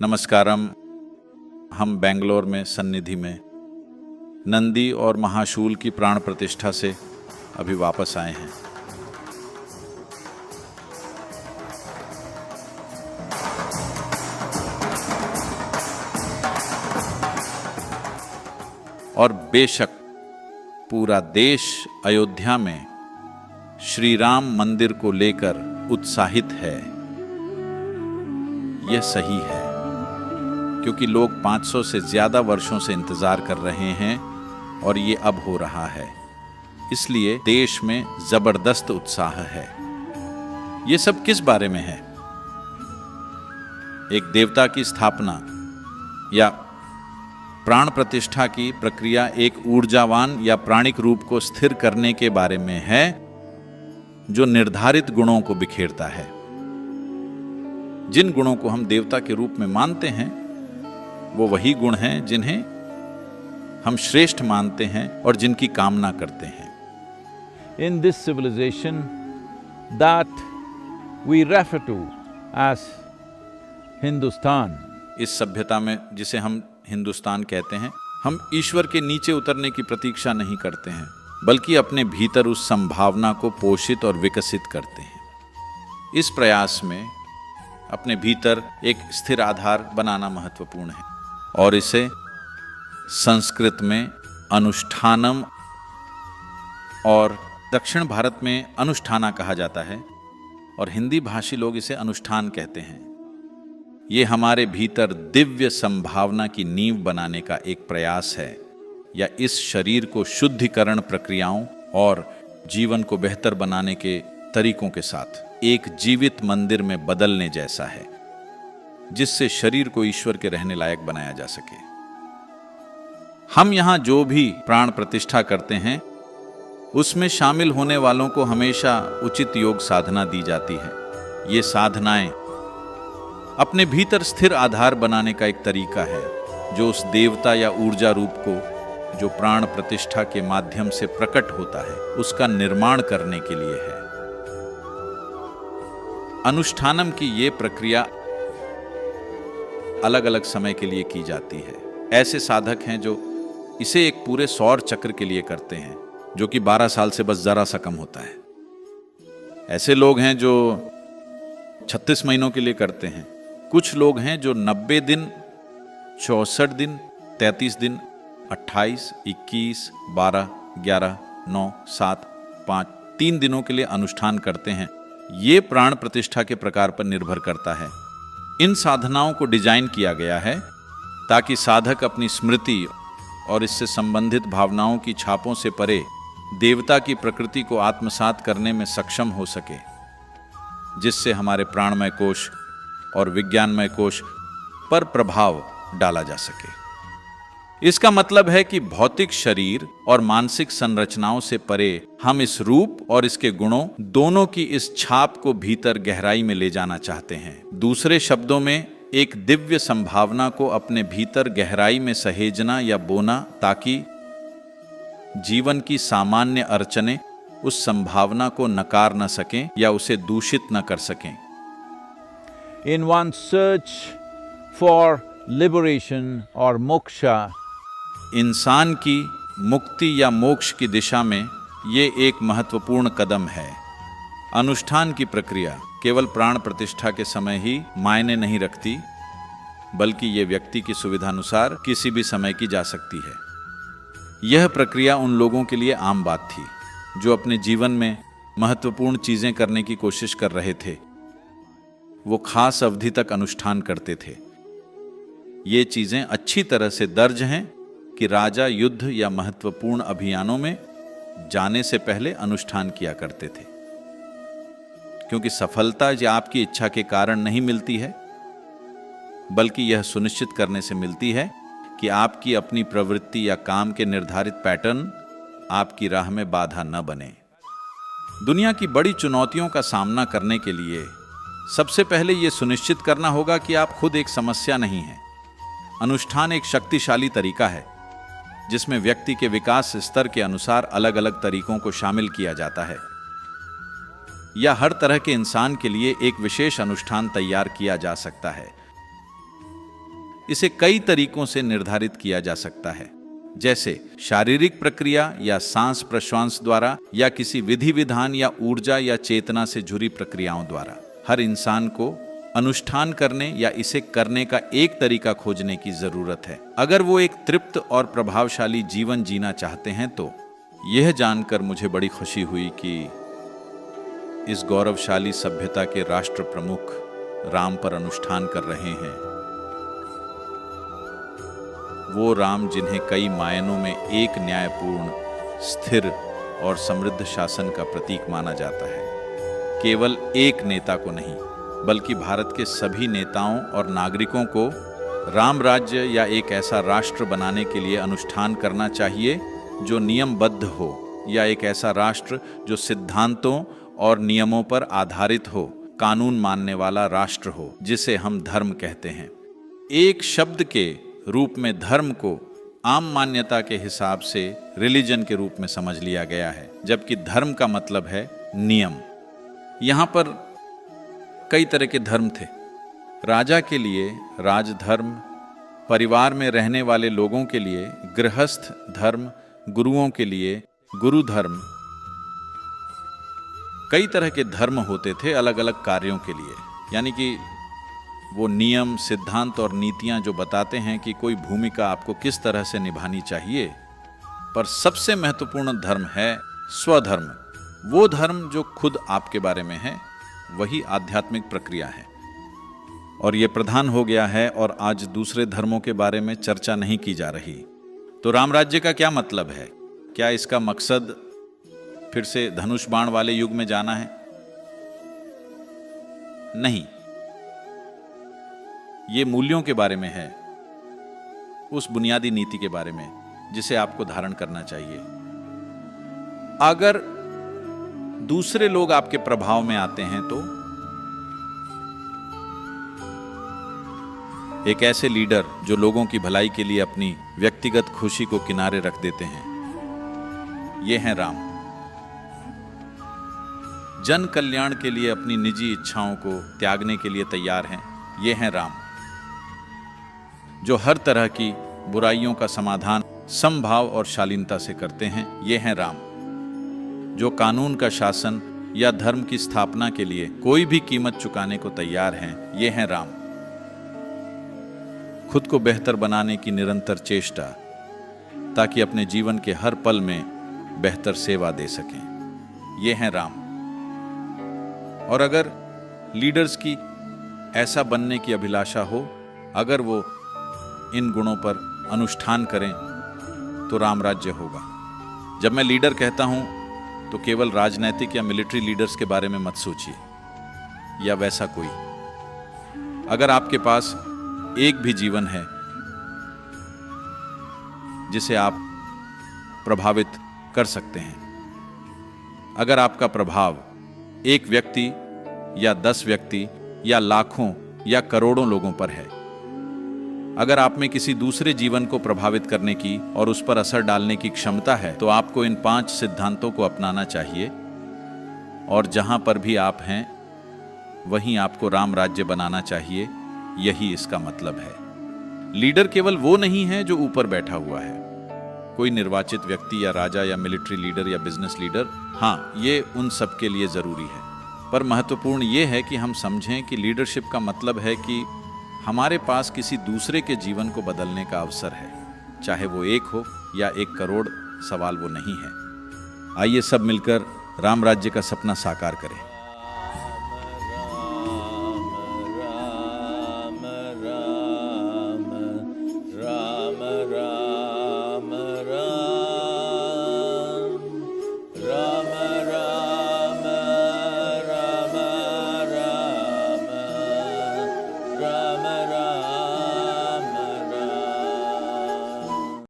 नमस्कारम। हम बेंगलोर में सन्निधि में नंदी और महाशूल की प्राण प्रतिष्ठा से अभी वापस आए हैं। और बेशक पूरा देश अयोध्या में श्री राम मंदिर को लेकर उत्साहित है। यह सही है क्योंकि लोग 500 से ज्यादा वर्षों से इंतजार कर रहे हैं और ये अब हो रहा है। इसलिए देश में जबरदस्त उत्साह है। ये सब किस बारे में है? एक देवता की स्थापना या प्राण प्रतिष्ठा की प्रक्रिया एक ऊर्जावान या प्राणिक रूप को स्थिर करने के बारे में है जो निर्धारित गुणों को बिखेरता है। जिन गुणों को हम देवता के रूप में मानते हैं वो वही गुण हैं जिन्हें हम श्रेष्ठ मानते हैं और जिनकी कामना करते हैं। In this civilization that we refer to as Hindustan, इस सभ्यता में जिसे हम हिंदुस्तान कहते हैं, हम ईश्वर के नीचे उतरने की प्रतीक्षा नहीं करते हैं, बल्कि अपने भीतर उस संभावना को पोषित और विकसित करते हैं। इस प्रयास में अपने भीतर एक स्थिर आधार बनाना महत्वपूर्ण है और इसे संस्कृत में अनुष्ठानम और दक्षिण भारत में अनुष्ठाना कहा जाता है और हिंदी भाषी लोग इसे अनुष्ठान कहते हैं। ये हमारे भीतर दिव्य संभावना की नींव बनाने का एक प्रयास है या इस शरीर को शुद्धिकरण प्रक्रियाओं और जीवन को बेहतर बनाने के तरीकों के साथ एक जीवित मंदिर में बदलने जैसा है जिससे शरीर को ईश्वर के रहने लायक बनाया जा सके। हम यहां जो भी प्राण प्रतिष्ठा करते हैं उसमें शामिल होने वालों को हमेशा उचित योग साधना दी जाती है। ये साधनाएं अपने भीतर स्थिर आधार बनाने का एक तरीका है जो उस देवता या ऊर्जा रूप को जो प्राण प्रतिष्ठा के माध्यम से प्रकट होता है उसका निर्माण करने के लिए है। अनुष्ठानम की ये प्रक्रिया अलग अलग समय के लिए की जाती है। ऐसे साधक हैं जो इसे एक पूरे सौर चक्र के लिए करते हैं जो कि 12 साल से बस जरा सा कम होता है। ऐसे लोग हैं जो 36 महीनों के लिए करते हैं। कुछ लोग हैं जो 90 दिन, 64 दिन, 33 दिन, 28, 21, 12, 11, 9, 7, 5, 3 दिनों के लिए अनुष्ठान करते हैं। ये प्राण प्रतिष्ठा के प्रकार पर निर्भर करता है। इन साधनाओं को डिजाइन किया गया है ताकि साधक अपनी स्मृति और इससे संबंधित भावनाओं की छापों से परे देवता की प्रकृति को आत्मसात करने में सक्षम हो सके, जिससे हमारे प्राणमय कोश और विज्ञानमय कोश पर प्रभाव डाला जा सके। इसका मतलब है कि भौतिक शरीर और मानसिक संरचनाओं से परे हम इस रूप और इसके गुणों दोनों की इस छाप को भीतर गहराई में ले जाना चाहते हैं। दूसरे शब्दों में एक दिव्य संभावना को अपने भीतर गहराई में सहेजना या बोना ताकि जीवन की सामान्य अड़चनें उस संभावना को नकार न सकें या उसे दूषित न कर सकें। in one's search for liberation or moksha, इंसान की मुक्ति या मोक्ष की दिशा में ये एक महत्वपूर्ण कदम है। अनुष्ठान की प्रक्रिया केवल प्राण प्रतिष्ठा के समय ही मायने नहीं रखती, बल्कि ये व्यक्ति की सुविधानुसार किसी भी समय की जा सकती है। यह प्रक्रिया उन लोगों के लिए आम बात थी जो अपने जीवन में महत्वपूर्ण चीजें करने की कोशिश कर रहे थे। वो खास अवधि तक अनुष्ठान करते थे। ये चीजें अच्छी तरह से दर्ज हैं कि राजा युद्ध या महत्वपूर्ण अभियानों में जाने से पहले अनुष्ठान किया करते थे, क्योंकि सफलता या आपकी इच्छा के कारण नहीं मिलती है, बल्कि यह सुनिश्चित करने से मिलती है कि आपकी अपनी प्रवृत्ति या काम के निर्धारित पैटर्न आपकी राह में बाधा न बने। दुनिया की बड़ी चुनौतियों का सामना करने के लिए सबसे पहले यह सुनिश्चित करना होगा कि आप खुद एक समस्या नहीं हैं। अनुष्ठान एक शक्तिशाली तरीका है जिसमें व्यक्ति के विकास स्तर के अनुसार अलग अलग तरीकों को शामिल किया जाता है या हर तरह के इंसान के लिए एक विशेष अनुष्ठान तैयार किया जा सकता है। इसे कई तरीकों से निर्धारित किया जा सकता है, जैसे शारीरिक प्रक्रिया या सांस प्रश्वास द्वारा, या किसी विधि विधान या ऊर्जा या चेतना से जुड़ी प्रक्रियाओं द्वारा। हर इंसान को अनुष्ठान करने या इसे करने का एक तरीका खोजने की जरूरत है। अगर वो एक तृप्त और प्रभावशाली जीवन जीना चाहते हैं तो यह जानकर मुझे बड़ी खुशी हुई कि इस गौरवशाली सभ्यता के राष्ट्र प्रमुख राम पर अनुष्ठान कर रहे हैं। वो राम जिन्हें कई मायनों में एक न्यायपूर्ण, स्थिर और समृद्ध शासन का प्रतीक माना जाता है, केवल एक नेता को नहीं बल्कि भारत के सभी नेताओं और नागरिकों को राम राज्य या एक ऐसा राष्ट्र बनाने के लिए अनुष्ठान करना चाहिए जो नियमबद्ध हो, या एक ऐसा राष्ट्र जो सिद्धांतों और नियमों पर आधारित हो, कानून मानने वाला राष्ट्र हो, जिसे हम धर्म कहते हैं। एक शब्द के रूप में धर्म को आम मान्यता के हिसाब से रिलीजन के रूप में समझ लिया गया है, जबकि धर्म का मतलब है नियम। यहाँ पर कई तरह के धर्म थे। राजा के लिए राजधर्म, परिवार में रहने वाले लोगों के लिए गृहस्थ धर्म, गुरुओं के लिए गुरु धर्म। कई तरह के धर्म होते थे अलग अलग कार्यों के लिए, यानी कि वो नियम, सिद्धांत और नीतियां जो बताते हैं कि कोई भूमिका आपको किस तरह से निभानी चाहिए। पर सबसे महत्वपूर्ण धर्म है स्वधर्म। वो धर्म जो खुद आपके बारे में है, वही आध्यात्मिक प्रक्रिया है। और ये प्रधान हो गया है और आज दूसरे धर्मों के बारे में चर्चा नहीं की जा रही। तो राम राज्य का क्या मतलब है? क्या इसका मकसद फिर से धनुष बाण वाले युग में जाना है? नहीं, ये मूल्यों के बारे में है, उस बुनियादी नीति के बारे में जिसे आपको धारण करना चाहिए। अगर दूसरे लोग आपके प्रभाव में आते हैं तो एक ऐसे लीडर जो लोगों की भलाई के लिए अपनी व्यक्तिगत खुशी को किनारे रख देते हैं, ये हैं राम। जन कल्याण के लिए अपनी निजी इच्छाओं को त्यागने के लिए तैयार हैं, ये हैं राम। जो हर तरह की बुराइयों का समाधान समभाव और शालीनता से करते हैं, ये हैं राम। जो कानून का शासन या धर्म की स्थापना के लिए कोई भी कीमत चुकाने को तैयार हैं, ये हैं राम। खुद को बेहतर बनाने की निरंतर चेष्टा, ताकि अपने जीवन के हर पल में बेहतर सेवा दे सकें, ये हैं राम। और अगर लीडर्स की ऐसा बनने की अभिलाषा हो, अगर वो इन गुणों पर अनुष्ठान करें, तो राम राज्य होगा। जब मैं लीडर कहता हूं तो केवल राजनैतिक या मिलिट्री लीडर्स के बारे में मत सोचिए या वैसा कोई। अगर आपके पास एक भी जीवन है जिसे आप प्रभावित कर सकते हैं, अगर आपका प्रभाव एक व्यक्ति या 10 व्यक्ति या लाखों या करोड़ों लोगों पर है, अगर आप में किसी दूसरे जीवन को प्रभावित करने की और उस पर असर डालने की क्षमता है, तो आपको इन 5 सिद्धांतों को अपनाना चाहिए। और जहां पर भी आप हैं वहीं आपको राम राज्य बनाना चाहिए। यही इसका मतलब है। लीडर केवल वो नहीं है जो ऊपर बैठा हुआ है, कोई निर्वाचित व्यक्ति या राजा या मिलिट्री लीडर या बिजनेस लीडर। हाँ, ये उन सब के लिए जरूरी है, पर महत्वपूर्ण ये है कि हम समझें कि लीडरशिप का मतलब है कि हमारे पास किसी दूसरे के जीवन को बदलने का अवसर है, चाहे वो 1 हो या 1 करोड़, सवाल वो नहीं है। आइए सब मिलकर राम राज्य का सपना साकार करें।